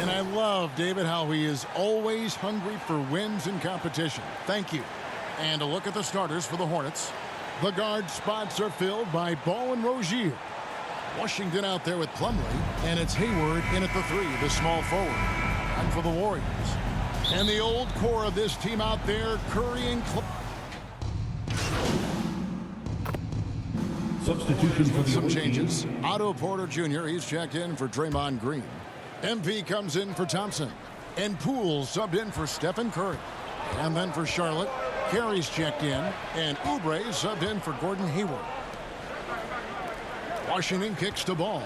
And I love, David, how he is always hungry for wins in competition. Thank you. And a look at the starters for the Hornets. The guard spots are filled by Ball and Rozier. Washington out there with Plumlee. And it's Hayward in at the 3, the small forward. And for the Warriors. And the old core of this team out there, Curry and Clay. Substitution for Some changes. Otto Porter Jr., he's checked in for Draymond Green. MP comes in for Thompson. And Poole subbed in for Stephen Curry. And then for Charlotte, Carey's checked in. And Oubre subbed in for Gordon Hayward. Washington kicks the ball.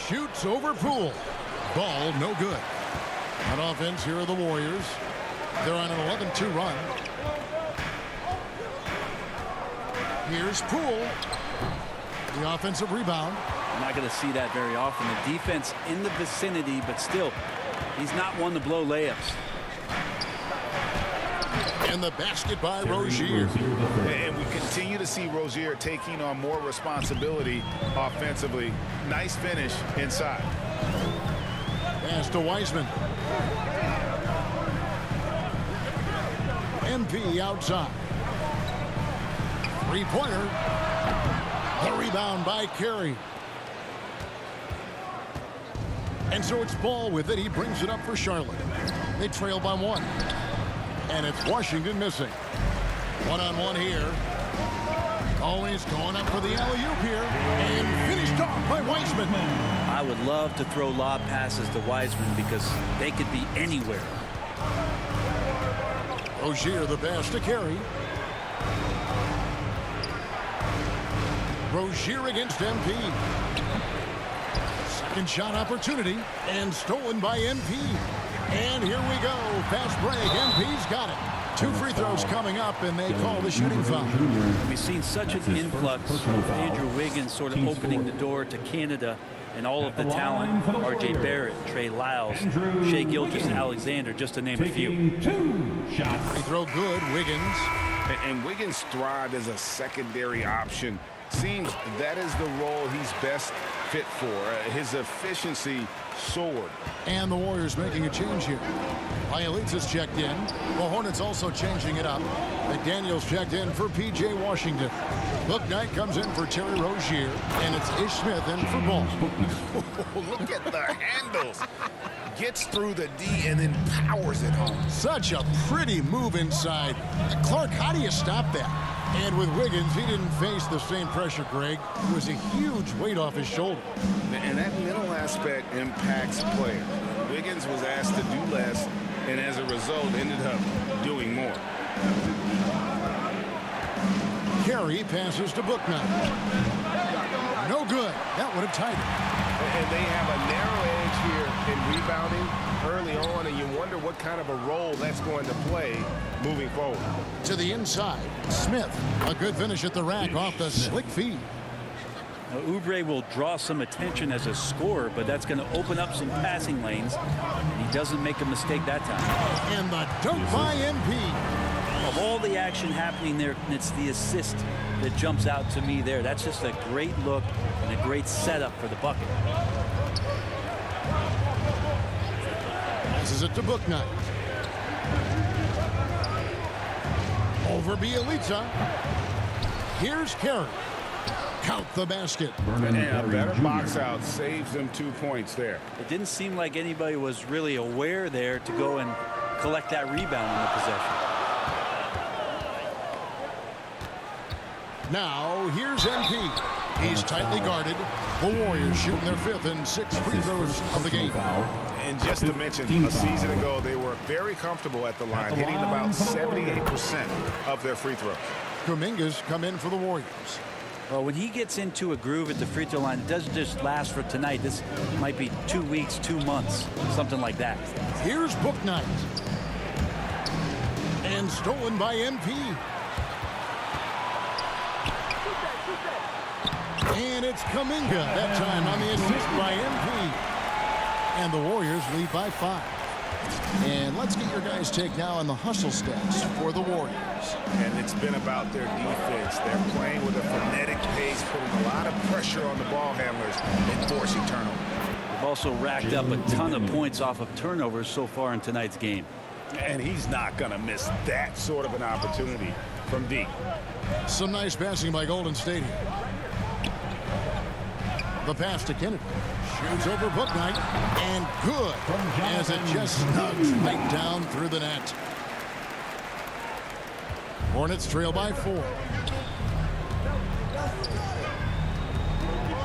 Shoots over Poole. Ball no good. On offense, here are the Warriors. They're on an 11-2 run. Here's Poole. The offensive rebound. You're not going to see that very often. The defense in the vicinity, but still, he's not one to blow layups. And the basket by Rozier. And we continue to see Rozier taking on more responsibility offensively. Nice finish inside. Pass to Wiseman. MP outside. Three-pointer. The rebound by Carey. And so it's Ball with it. He brings it up for Charlotte. They trail by 1. And it's Washington missing. One-on-one here. Always going up for the alley-oop here. And finished off by Wiseman. I would love to throw lob passes to Wiseman because they could be anywhere. Rozier the pass to Carey. Rozier against MP. Second shot opportunity. And stolen by MP. And here we go. Fast break. MP's got it. 2 free throws coming up, and they call the shooting foul. We've seen such an influx of Andrew Wiggins sort of opening the door to Canada and all of the talent. R.J. Barrett, Trey Lyles, Shai Gilgeous-Alexander, just to name a few. Free throw good. Wiggins. And Wiggins thrived as a secondary option. Seems that is the role he's best fit for. His efficiency soared. And the Warriors making a change here. Bielitsa's checked in. The Hornets also changing it up. McDaniels checked in for P.J. Washington. Bouknight comes in for Terry Rozier. And it's Ish Smith in for Ball. Look at the handles. Gets through the D and then powers it home. Such a pretty move inside. Clark, how do you stop that? And with Wiggins, he didn't face the same pressure, Greg. It was a huge weight off his shoulder. And that mental aspect impacts players. Wiggins was asked to do less, and as a result, ended up doing more. Carey passes to Bouknight. No good. That would have tied it. And they have a narrow edge here in rebounding early on, and you wonder what kind of a role that's going to play moving forward. To the inside, Smith. A good finish at the rack off the slick feed. Now, Oubre will draw some attention as a scorer, but that's going to open up some passing lanes, and he doesn't make a mistake that time. And the dunk by MP. Of all the action happening there, it's the assist that jumps out to me there. That's just a great look and a great setup for the bucket. Passes it to Bouknight. Over Bielitsa. Here's Carey. Count the basket. And a better box out saves them 2 points there. It didn't seem like anybody was really aware there to go and collect that rebound in the possession. Now, here's MP. He's tightly guarded. The Warriors shooting their 5th and 6th free throws of the game. And just to mention, a season ago, they were very comfortable at the line, hitting about 78% of their free throws. Kuminga's come in for the Warriors. Well, when he gets into a groove at the free throw line, it doesn't just last for tonight. This might be 2 weeks, 2 months, something like that. Here's Bouknight. And stolen by MP. And it's Kuminga that time on the assist by MP. And the Warriors lead by 5. And let's get your guys' take now on the hustle stats for the Warriors. And it's been about their defense. They're playing with a frenetic pace, putting a lot of pressure on the ball handlers and forcing turnovers. They've also racked up a ton of points off of turnovers so far in tonight's game. And he's not going to miss that sort of an opportunity from deep. Some nice passing by Golden State here. The pass to Kennedy. Shoots over Bouknight. And good. As it just snugs right down through the net. Hornets trail by 4.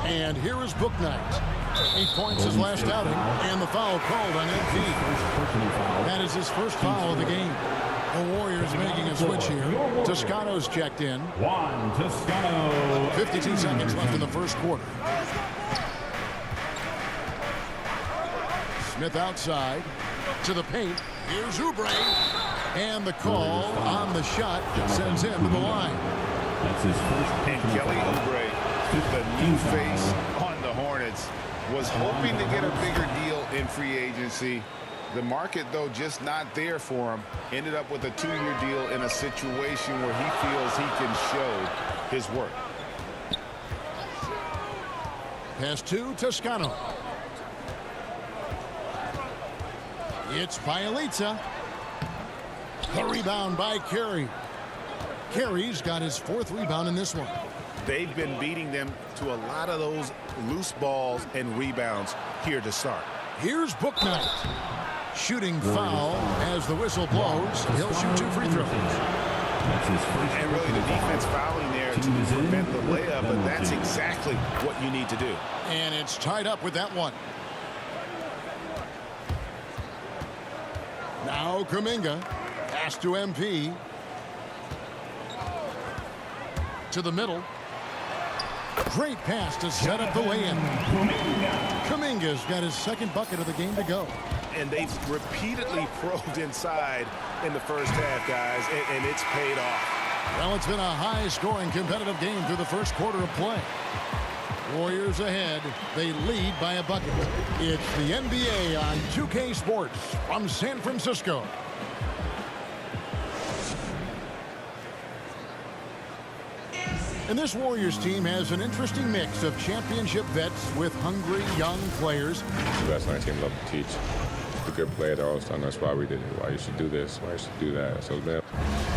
And here is Bouknight. 8 points his last outing. And the foul called on MP. That is his first foul of the game. The Warriors making a switch here. Toscano's checked in. Toscano. 52 seconds left in the first quarter. Smith outside to the paint. Here's Oubre. And the call on the shot sends him to the line. That's his first. And Kelly Oubre, the new face on the Hornets, was hoping to get a bigger deal in free agency. The market, though, just not there for him. Ended up with a 2-year deal in a situation where he feels he can show his work. Pass to Toscano. It's Bielitsa. The rebound by Carey. Carey's got his 4th rebound in this one. They've been beating them to a lot of those loose balls and rebounds here to start. Here's Bouknight. Shooting foul as the whistle blows. He'll shoot 2 free throws. And really the defense fouling there to prevent the layup, but that's exactly what you need to do. And it's tied up with that one. Now Kuminga. Pass to MP. To the middle. Great pass to set up the lay-in. Kuminga's got his 2nd bucket of the game to go. And they've repeatedly probed inside in the first half, guys, and it's paid off. Well, it's been a high-scoring competitive game through the first quarter of play. Warriors ahead. They lead by a bucket. It's the NBA on 2K Sports from San Francisco. And this Warriors team has an interesting mix of championship vets with hungry young players. The best on our team love to teach. The good players are always telling us why we did it, why you should do this, why you should do that. So, man.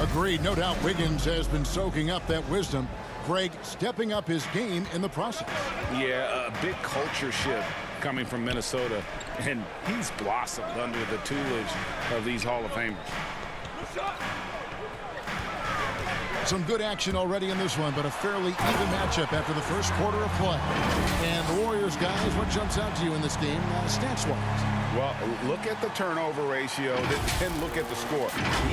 Agreed. No doubt Wiggins has been soaking up that wisdom. Greg stepping up his game in the process. Yeah, a big culture shift coming from Minnesota, and he's blossomed under the tutelage of these Hall of Famers. Some good action already in this one, but a fairly even matchup after the first quarter of play. And the Warriors, guys, what jumps out to you in this game, stats-wise? Well, look at the turnover ratio, then look at the score.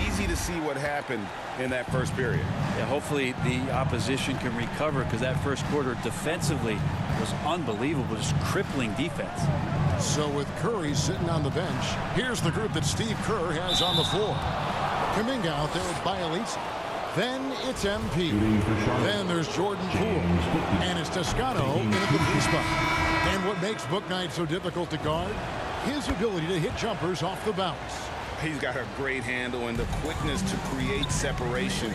Easy to see what happened in that first period. Yeah, hopefully the opposition can recover, because that first quarter defensively was unbelievable, just crippling defense. So with Curry sitting on the bench, here's the group that Steve Kerr has on the floor. Kuminga out there with Bielitsa. Then it's MP. Then there's Jordan Poole. And it's Toscano in at the 3 spot. And what makes Bouknight so difficult to guard? His ability to hit jumpers off the bounce. He's got a great handle and the quickness to create separation.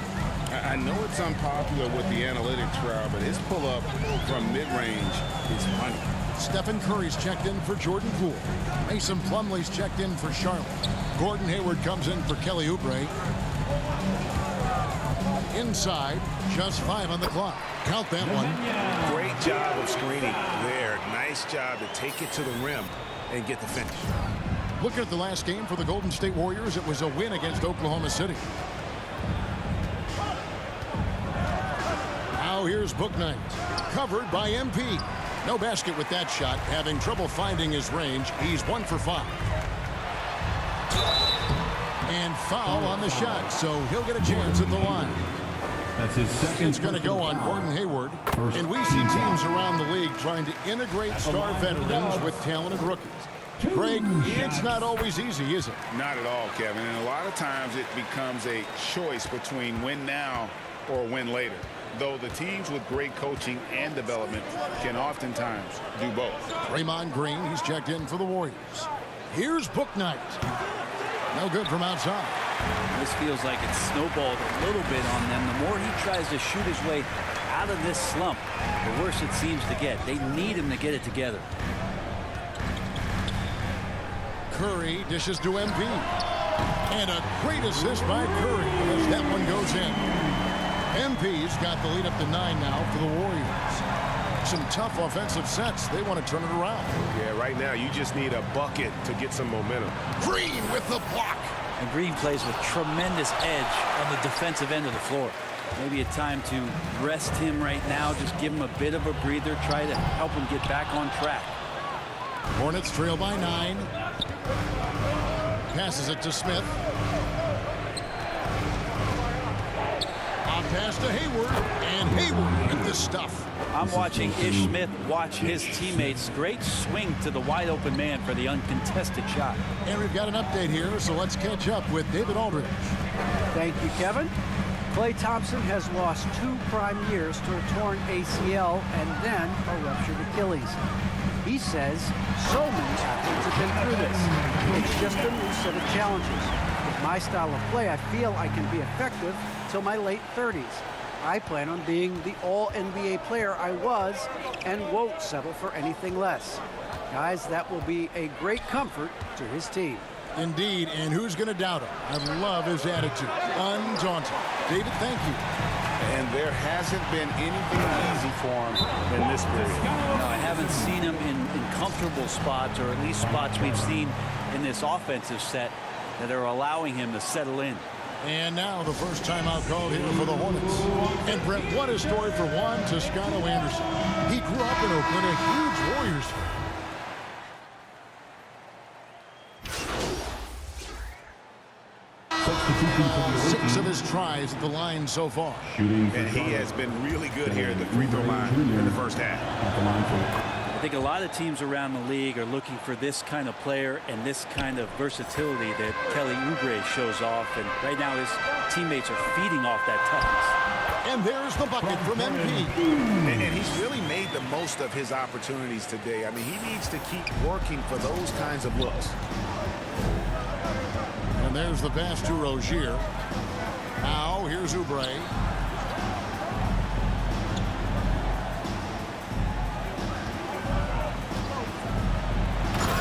I know it's unpopular with the analytics crowd, but his pull-up from mid-range is money. Stephen Curry's checked in for Jordan Poole. Mason Plumlee's checked in for Charlotte. Gordon Hayward comes in for Kelly Oubre. Inside, just 5 on the clock. Count that one. Great job of screening there. Nice job to take it to the rim and get the finish. Looking at the last game for the Golden State Warriors, it was a win against Oklahoma City. Now here's Bouknight. Covered by MP. No basket with that shot. Having trouble finding his range. He's 1 for 5. And foul on the shot, so he'll get a chance at the line. That's his second. It's going to go on Gordon Hayward. And we see teams around the league trying to integrate star veterans with talented rookies. Greg, it's not always easy, is it? Not at all, Kevin. And a lot of times it becomes a choice between win now or win later. Though the teams with great coaching and development can oftentimes do both. Draymond Green, he's checked in for the Warriors. Here's Bouknight. No good from outside. This feels like it's snowballed a little bit on them. The more he tries to shoot his way out of this slump, the worse it seems to get. They need him to get it together. Curry dishes to MP. And a great assist by Curry as that one goes in. MP's got the lead up to 9 now for the Warriors. Some tough offensive sets. They want to turn it around. Yeah, right now you just need a bucket to get some momentum. Green with the block. And Green plays with tremendous edge on the defensive end of the floor. Maybe a time to rest him right now. Just give him a bit of a breather. Try to help him get back on track. Hornets trail by 9. Passes it to Smith. On pass to Hayward. And Hayward with the stuff. I'm watching Ish Smith watch his teammates. Great swing to the wide open man for the uncontested shot. And we've got an update here, so let's catch up with David Aldridge. Thank you, Kevin. Klay Thompson has lost 2 prime years to a torn ACL and then a ruptured Achilles. He says so many athletes have been through this. It's just a new set of challenges. With my style of play, I feel I can be effective till my late 30s. I plan on being the all-NBA player I was and won't settle for anything less. Guys, that will be a great comfort to his team. Indeed, and who's going to doubt him? I love his attitude. Undaunted. David, thank you. And there hasn't been anything easy for him in this period. No, I haven't seen him in comfortable spots, or at least spots we've seen in this offensive set that are allowing him to settle in. And now the first timeout called here for the Hornets. And Brett, what a story for Juan Toscano Anderson. He grew up in Oakland, a huge Warriors fan. Six of his tries at the line so far. And he has been really good here at the free throw line in the first half. I think a lot of teams around the league are looking for this kind of player and this kind of versatility that Kelly Oubre shows off. And right now his teammates are feeding off that toughness. And there's the bucket from MP. And he's really made the most of his opportunities today. I mean, he needs to keep working for those kinds of looks. And there's the pass to Rozier. Now here's Oubre.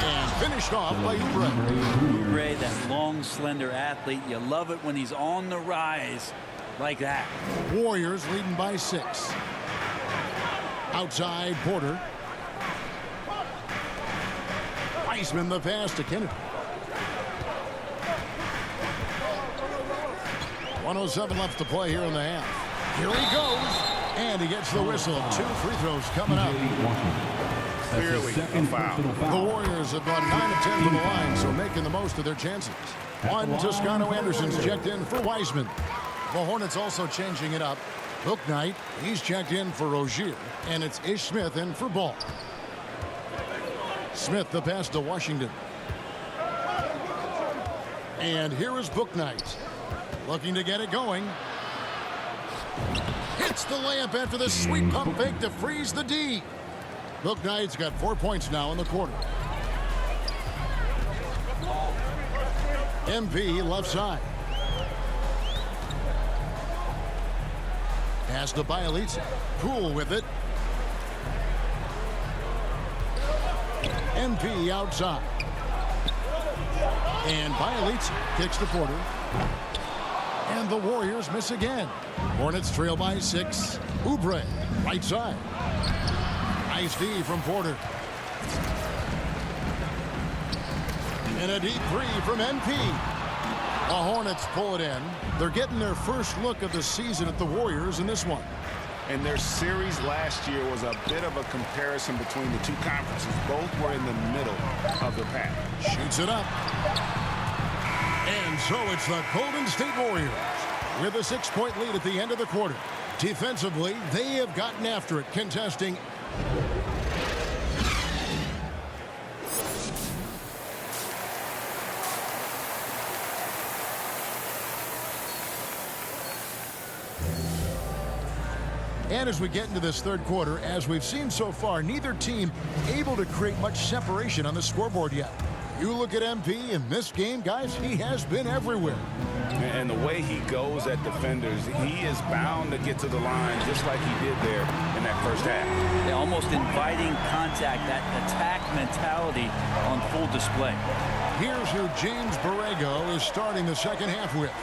And finished off by Oubre. Oubre, that long, slender athlete. You love it when he's on the rise like that. Warriors leading by 6. Outside Porter. Wiseman the pass to Kennedy. 1:07 left to play here in the half. Here he goes. And he gets the whistle. 2 free throws coming up. Clearly a foul. The Warriors have gone 9 of 10 from the line, so making the most of their chances. Juan Toscano Anderson's checked in for Wiseman. The Hornets also changing it up. Book Knight, he's checked in for Rozier. And it's Ish Smith in for Ball. Smith the pass to Washington. And here is Book Knight. Looking to get it going. Hits the layup after the sweet pump fake to freeze the D. Book Knight's got 4 points now in the quarter. MP left side. Pass to Bielitsa. Poole with it. MP outside. And Bielitsa kicks to Porter. And the Warriors miss again. Hornets trail by 6. Oubre, right side. Nice D from Porter. And a deep 3 from MP. The Hornets pull it in. They're getting their first look of the season at the Warriors in this one. And their series last year was a bit of a comparison between the two conferences. Both were in the middle of the pack. Shoots it up. And so it's the Golden State Warriors with a 6-point lead at the end of the quarter. Defensively, they have gotten after it, contesting. And as we get into this third quarter, as we've seen so far, neither team able to create much separation on the scoreboard yet. You look at MP in this game, guys, he has been everywhere. And the way he goes at defenders, he is bound to get to the line just like he did there in that first half. Yeah, almost inviting contact, that attack mentality on full display. Here's who James Borrego is starting the second half with.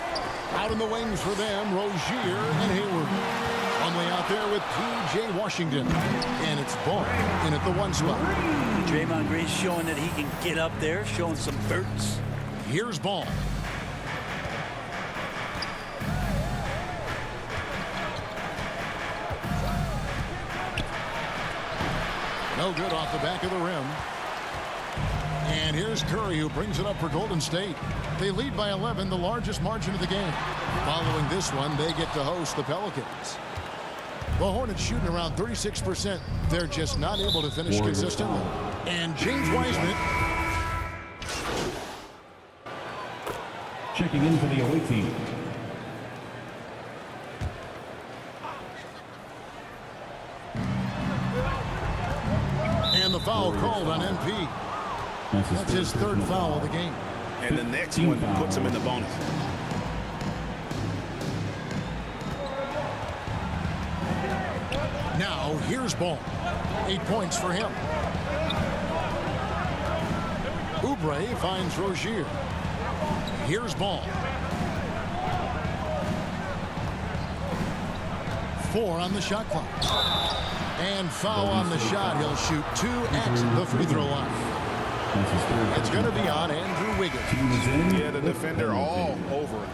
Out in the wings for them, Rozier and Hayward. Conley out there with P.J. Washington. And it's Ball in at the 1 spot. Draymond Green showing that he can get up there, showing some bursts. Here's Ball. No good off the back of the rim. And here's Curry, who brings it up for Golden State. They lead by 11, the largest margin of the game. Following this one, they get to host the Pelicans. The Hornets shooting around 36%. They're just not able to finish consistently. And James Wiseman. Checking in for the away team. And the foul called on MP. That's his third foul of the game. And the next one puts him in the bonus. Now, here's Ball. 8 points for him. Oubre finds Rozier. Here's Ball. 4 on the shot clock. And foul on the shot. He'll shoot 2 at the free throw line. It's going to be on Andrew Wiggins. Yeah, the defender all over it.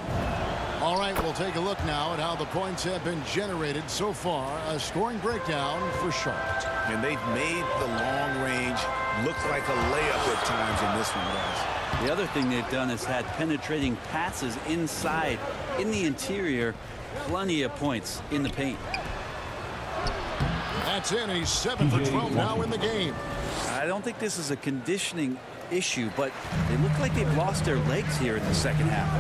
All right, we'll take a look now at how the points have been generated so far. A scoring breakdown for Charlotte. And they've made the long range look like a layup at times in this one, guys. The other thing they've done is had penetrating passes inside, in the interior, plenty of points in the paint. That's in. He's 7 for 12 now in the game. I don't think this is a conditioning issue, but they look like they've lost their legs here in the second half.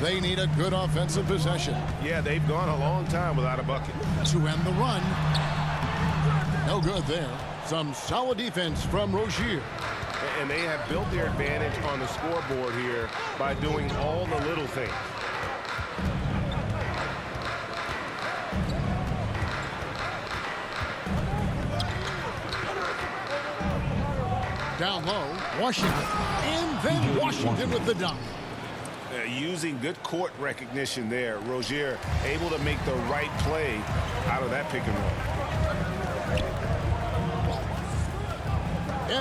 They need a good offensive possession. Yeah, they've gone a long time without a bucket. To end the run. No good there. Some solid defense from Rozier. And they have built their advantage on the scoreboard here by doing all the little things. Down low, Washington. And then Washington with the dunk. Using good court recognition there. Rozier able to make the right play out of that pick and roll.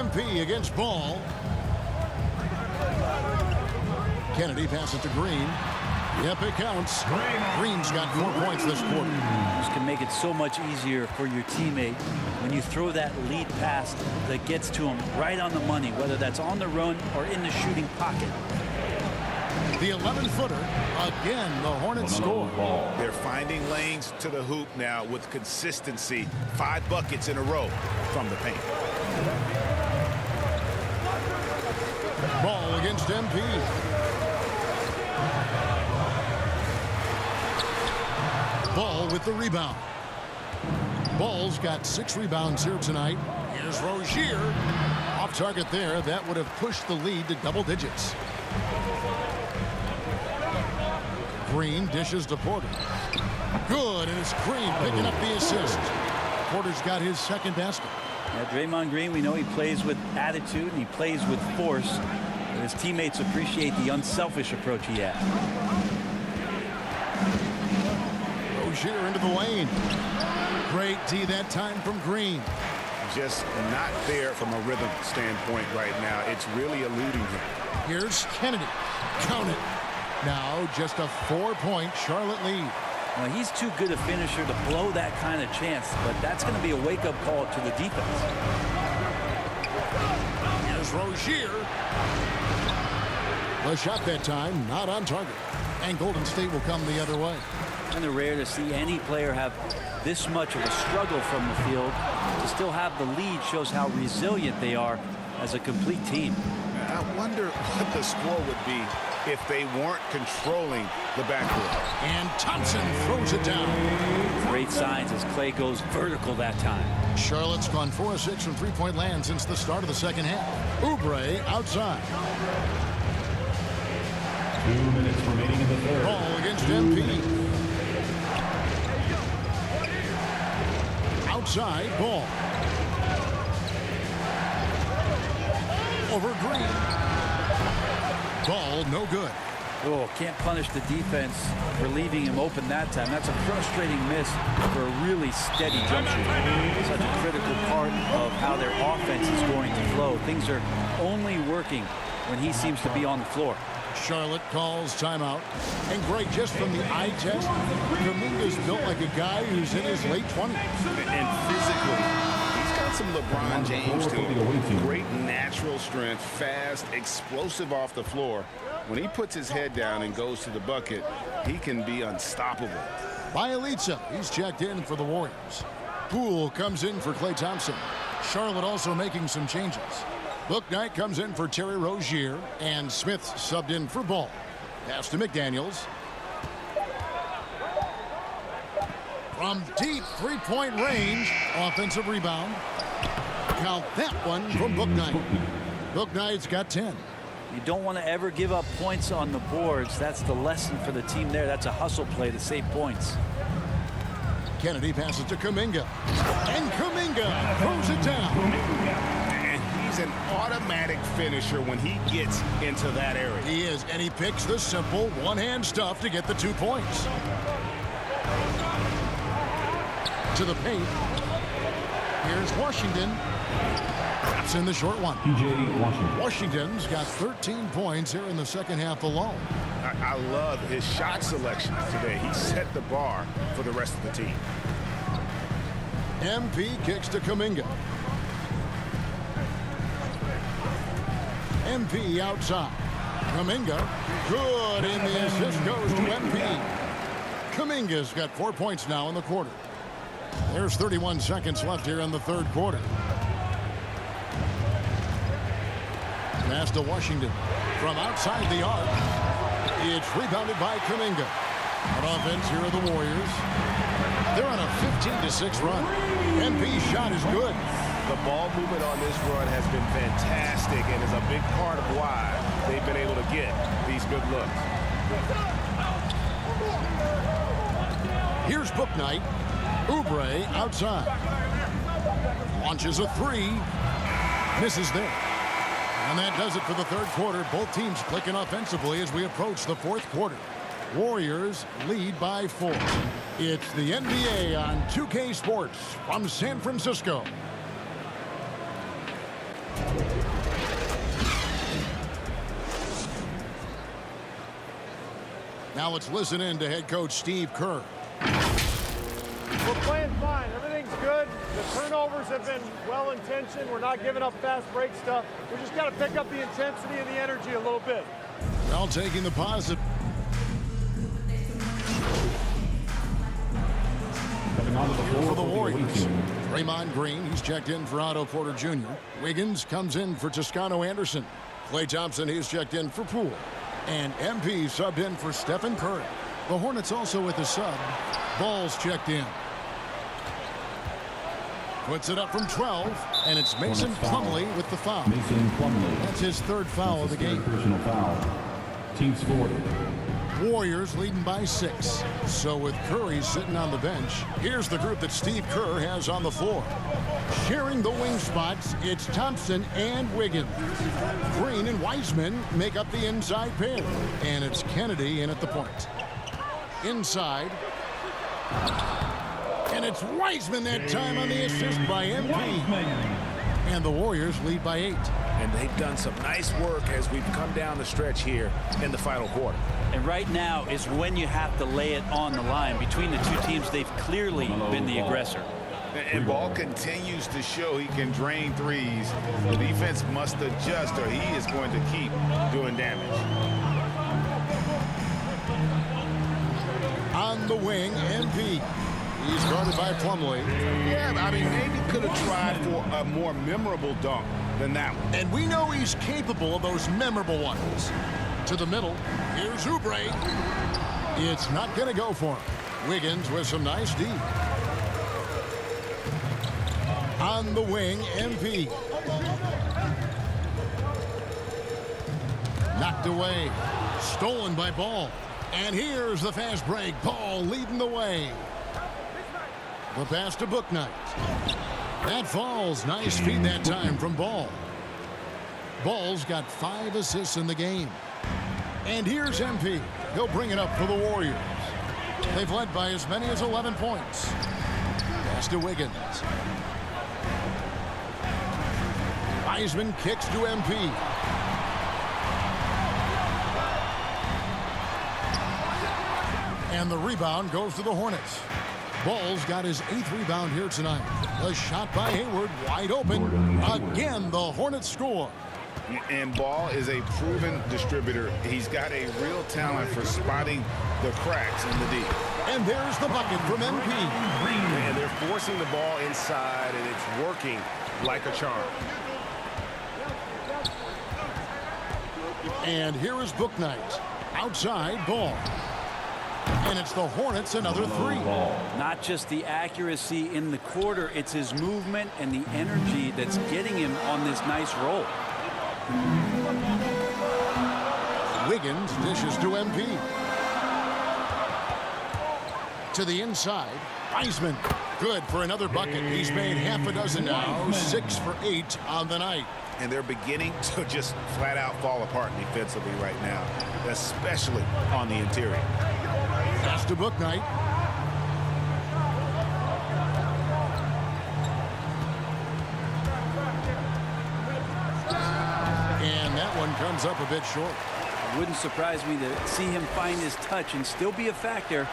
MP against Ball. Kennedy passes to Green. Yep, it counts. Green's got 4 points this quarter. This can make it so much easier for your teammate when you throw that lead pass that gets to him right on the money, whether that's on the run or in the shooting pocket. The 11-footer. Again, the Hornets score. They're finding lanes to the hoop now with consistency. 5 buckets in a row from the paint. Ball against MP. Ball with the rebound. Ball's got 6 rebounds here tonight. Here's Rozier. Off target there. That would have pushed the lead to double digits. Green dishes to Porter. Good, and it's Green picking up the assist. Porter's got his second basket. Yeah, Draymond Green, we know he plays with attitude and he plays with force. And his teammates appreciate the unselfish approach he has. Rozier into the lane. Great D that time from Green. Just not there from a rhythm standpoint right now. It's really eluding him. Here's Kennedy. Count it. Now just a 4-point Charlotte lead. Well, he's too good a finisher to blow that kind of chance, but that's going to be a wake-up call to the defense. Here's Rozier. The shot that time not on target. And Golden State will come the other way. Kind of rare to see any player have this much of a struggle from the field. To still have the lead shows how resilient they are as a complete team. I wonder what the score would be if they weren't controlling the backcourt. And Thompson throws it down. Great signs as Clay goes vertical that time. Charlotte's gone 4 of 6 from three-point land since the start of the second half. Oubre outside. 2 minutes remaining in the third. Ball against MP. Outside ball. Over Green. Ball no good. Oh, can't punish the defense for leaving him open that time. That's a frustrating miss for a really steady jump shooter. Such a critical part of how their offense is going to flow. Things are only working when he seems to be on the floor. Charlotte calls timeout. And Greg, just from the eye test, Kuminga's built like a guy who's in his late 20s. And physically, he's got some LeBron James to him. Great natural strength, fast, explosive off the floor. When he puts his head down and goes to the bucket, he can be unstoppable. Bielitsa, he's checked in for the Warriors. Poole comes in for Klay Thompson. Charlotte also making some changes. Bouknight comes in for Terry Rozier, and Smith subbed in for Ball. Pass to McDaniels. From deep three-point range, offensive rebound. Count that one from Bouknight. Bouknight's got 10. You don't want to ever give up points on the boards. That's the lesson for the team there. That's a hustle play to save points. Kennedy passes to Kuminga. And Kuminga throws it down. And he's an automatic finisher when he gets into that area. He is, and he picks the simple one-hand stuff to get the 2 points. To the paint. Here's Washington. That's in the short one. PJ Washington. Washington's got 13 points here in the second half alone. I love his shot selection today. He set the bar for the rest of the team. MP kicks to Kuminga. MP outside. Kuminga, good, and the assist goes to MP. Kuminga's got 4 points now in the quarter. There's 31 seconds left here in the third quarter. Pass to Washington from outside the arc. It's rebounded by Kuminga. On offense, here are the Warriors. They're on a 15-6 run. MP's shot is good. The ball movement on this run has been fantastic and is a big part of why they've been able to get these good looks. Here's Bouknight. Oubre outside. Launches a three. Misses there. And that does it for the third quarter. Both teams clicking offensively as we approach the fourth quarter. Warriors lead by 4. It's the NBA on 2K Sports from San Francisco. Now let's listen in to head coach Steve Kerr. We're playing fine. Everything's good. The turnovers have been well-intentioned. We're not giving up fast break stuff. We just got to pick up the intensity and the energy a little bit. Well, taking the positive. For the Warriors, Draymond Green, he's checked in for Otto Porter Jr. Wiggins comes in for Toscano Anderson. Klay Thompson, he's checked in for Poole. And MP subbed in for Stephen Curry. The Hornets also with a sub. Ball's checked in. Puts it up from 12, and it's Mason Plumlee with the foul. Mason Plumlee. That's his third foul of the game. Personal foul. Team scored. Warriors leading by 6. So with Curry sitting on the bench, here's the group that Steve Kerr has on the floor. Sharing the wing spots, it's Thompson and Wiggins. Green and Wiseman make up the inside pair. And it's Kennedy in at the point. Inside. And it's Wiseman that time on the assist by MP. And the Warriors lead by 8. And they've done some nice work as we've come down the stretch here in the final quarter. And right now is when you have to lay it on the line. Between the two teams, they've clearly been the aggressor. And Ball continues to show he can drain threes. The defense must adjust or he is going to keep doing damage. On the wing, MP. He's guarded by Plumlee. Yeah, I mean, maybe could have tried for a more memorable dunk than that one. And we know he's capable of those memorable ones. To the middle. Here's Oubre. It's not going to go for him. Wiggins with some nice D. On the wing, MP. Knocked away. Stolen by Ball. And here's the fast break. Ball leading the way. The pass to Bouknight. That falls. Nice feed that time from Ball. Ball's got 5 assists in the game. And here's MP. He'll bring it up for the Warriors. They've led by as many as 11 points. Pass to Wiggins. Wiseman kicks to MP. And the rebound goes to the Hornets. Ball's got his 8th rebound here tonight. The shot by Hayward, wide open. Again, the Hornets score. And Ball is a proven distributor. He's got a real talent for spotting the cracks in the D. And there's the bucket from MP. And they're forcing the ball inside, and it's working like a charm. And here is Bouknight. Outside, Ball. And it's the Hornets another 3. Not just the accuracy in the quarter, it's his movement and the energy that's getting him on this nice roll. Wiggins dishes to MP. To the inside, Wiseman. Good for another bucket. He's made half a dozen now. 6 for 8 on the night. And they're beginning to just flat out fall apart defensively right now, especially on the interior. Pass to Bouknight. And that one comes up a bit short. Wouldn't surprise me to see him find his touch and still be a factor.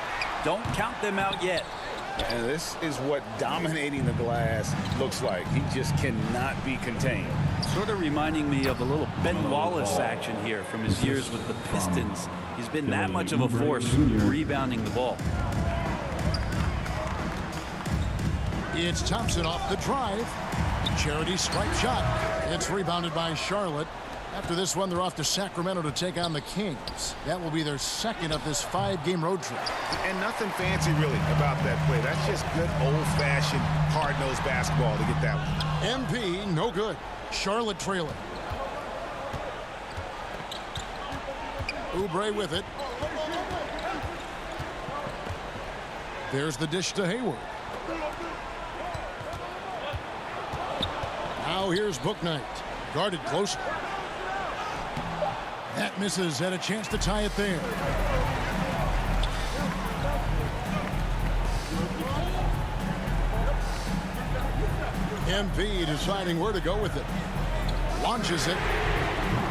Don't count them out yet. And this is what dominating the glass looks like. He just cannot be contained. Sort of reminding me of a little Ben Wallace action here from his years with the Pistons. He's been that much of a force rebounding the ball. It's Thompson off the drive. Charity stripe shot. It's rebounded by Charlotte. After this one, they're off to Sacramento to take on the Kings. That will be their second of this 5-game road trip. And nothing fancy really about that play. That's just good old-fashioned hard-nosed basketball to get that one. MP, no good. Charlotte trailing. Oubre with it. There's the dish to Hayward. Now here's Bouknight. Guarded closely. That misses. Had a chance to tie it there. MP deciding where to go with it. Launches it.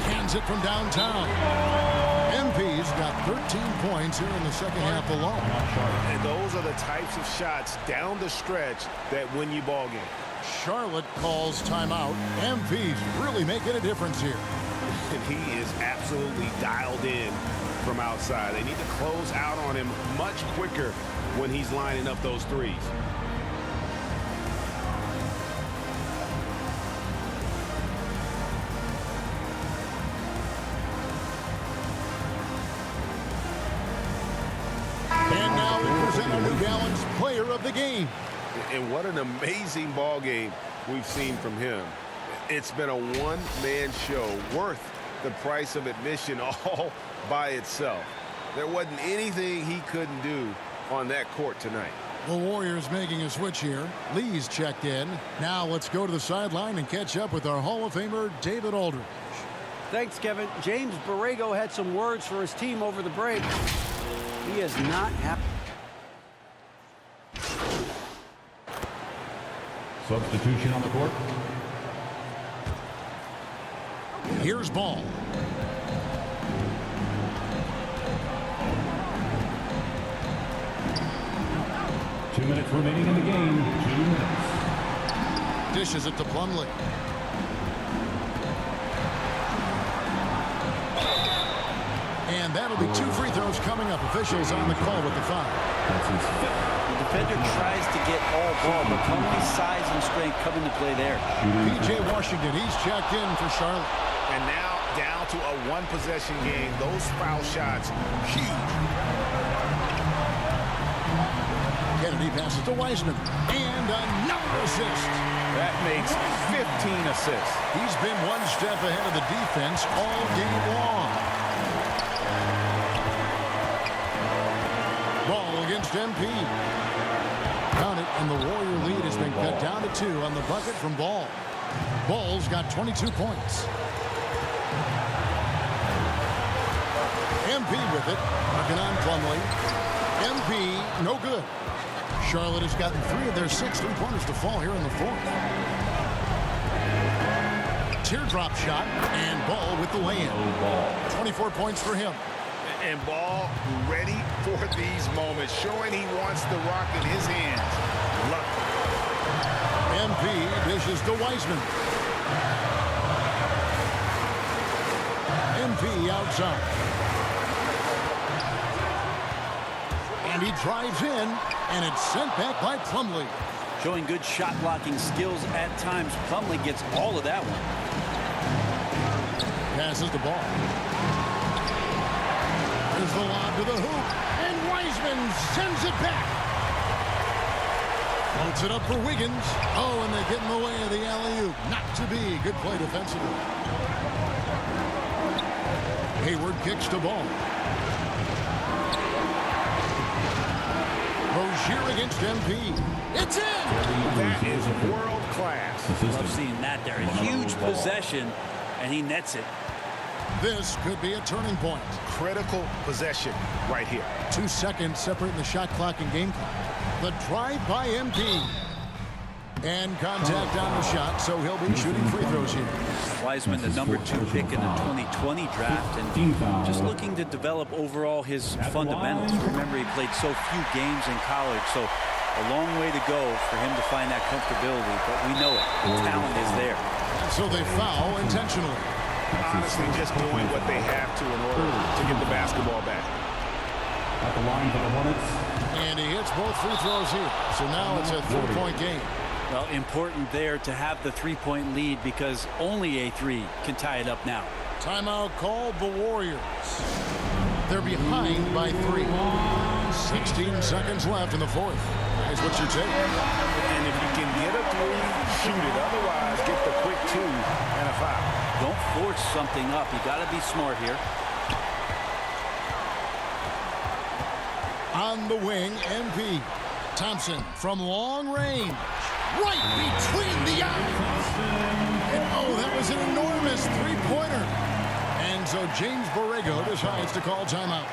Cans it from downtown. MP's got 13 points here in the second half alone. And those are the types of shots down the stretch that win you ball games. Charlotte calls timeout. MP's really making a difference here. And he is absolutely dialed in from outside. They need to close out on him much quicker when he's lining up those threes. And now we present the New Balance Player of the Game. And what an amazing ball game we've seen from him. It's been a one-man show worth the price of admission all by itself. There wasn't anything he couldn't do on that court tonight. The Warriors making a switch here. Lee's checked in. Now let's go to the sideline and catch up with our Hall of Famer, David Aldridge. Thanks, Kevin. James Borrego had some words for his team over the break. He is not happy. Substitution on the court. Here's Ball. Two minutes remaining in the game. 2 minutes. Dishes it to Plumlee. And that'll be 2 free throws coming up. Officials on the call with the foul. That's his 5th. The defender tries to get all ball, but only size and strength come into play there. P.J. Washington, he's checked in for Charlotte. And now down to a one-possession game. Those foul shots, huge. Kennedy passes to Wiseman. And another assist. That makes 15 assists. He's been one step ahead of the defense all game long. Ball against MP. Count it, and the Warrior lead has been cut down to 2 on the bucket from Ball. Ball's got 22 points. MP with it. Working on Plumlee. MP, no good. Charlotte has gotten 3 of their 6 3-pointers to fall here in the 4th. Teardrop shot, and Ball with the lay-in. 24 points for him. And Ball ready for these moments, showing he wants the rock in his hands. Luck. MP dishes to Wiseman. MP outside. And he drives in, and it's sent back by Plumlee. Showing good shot blocking skills at times. Plumlee gets all of that one. Passes the ball. There's the lob to the hoop, and Wiseman sends it back. Floats it up for Wiggins. Oh, and they get in the way of the alley-oop. Not to be. Good play defensively. Hayward kicks the ball. Rozier against MP. It's in! That is world class. Love seeing that there. A huge possession, and he nets it. This could be a turning point. Critical possession right here. 2 seconds separating the shot clock and game clock. The drive by MP. And contact on the shot, so he'll be shooting free throws here. Wiseman, the number 2 pick in the 2020 draft, and just looking to develop overall his fundamentals. Remember, he played so few games in college, so a long way to go for him to find that comfortability, but we know it. The talent is there. So they foul intentionally. Honestly, just doing what they have to in order to get the basketball back. At the line for the Hornets. And he hits both free throws here. So now it's a 3-point game. Well, important there to have the 3-point lead because only a 3 can tie it up now. Timeout called the Warriors. They're behind by 3. 16 seconds left in the 4th. Here's what you take. And if you can get a 3, shoot it. Otherwise, get the quick 2 and a foul. Don't force something up. You got to be smart here. On the wing, MP. Thompson from long range. Right between the eyes. And oh, that was an enormous 3-pointer. And so James Borrego decides to call timeout.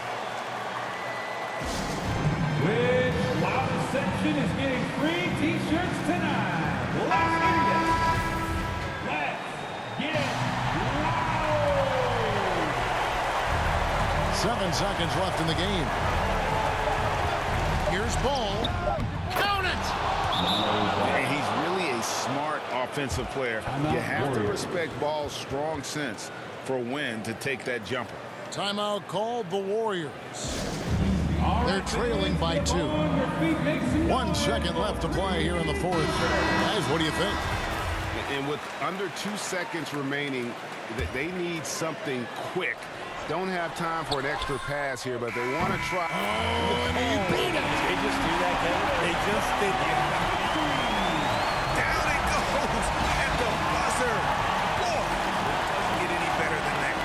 Which Loud section is getting free T-shirts tonight? Let's get it. Let's get loud. 7 seconds left in the game. Here's Ball. Count it! And he's really a smart offensive player. You have to respect Ball's strong sense for when to take that jumper. Timeout called the Warriors. They're trailing by 2. 1 second left to play here in the 4th. Guys, what do you think? And with under 2 seconds remaining, they need something quick. Don't have time for an extra pass here, but they want to try. Oh, and he beat it. They just do that, Kevin. They just did that. Down it goes at the buzzer. Boy, doesn't get any better than that.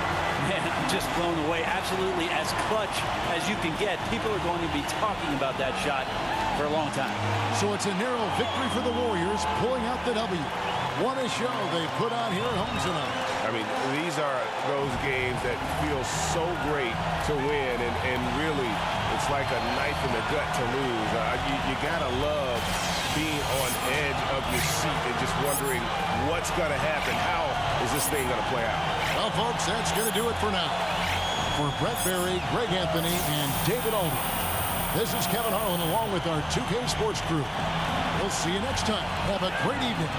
Man, I'm just blown away. Absolutely as clutch as you can get. People are going to be talking about that shot for a long time. So it's a narrow victory for the Warriors, pulling out the W. What a show they put on here at home tonight. I mean, these are those games that feel so great to win, and really, it's like a knife in the gut to lose. You gotta love being on edge of your seat and just wondering what's gonna happen. How is this thing gonna play out? Well, folks, that's gonna do it for now. For Brett Berry, Greg Anthony, and David Alden, this is Kevin Harlan along with our 2K Sports crew. We'll see you next time. Have a great evening.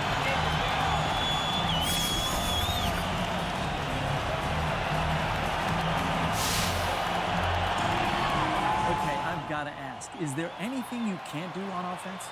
Gotta ask, is there anything you can't do on offense?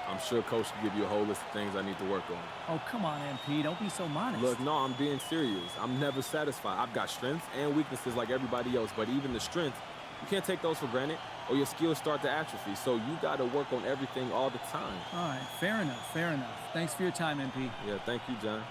I'm sure Coach can give you a whole list of things I need to work on. Oh, come on, MP. Don't be so modest. Look, no, I'm being serious. I'm never satisfied. I've got strengths and weaknesses like everybody else, but even the strengths, you can't take those for granted or your skills start to atrophy. So you got to work on everything all the time. All right, fair enough, fair enough. Thanks for your time, MP. Yeah, thank you, John.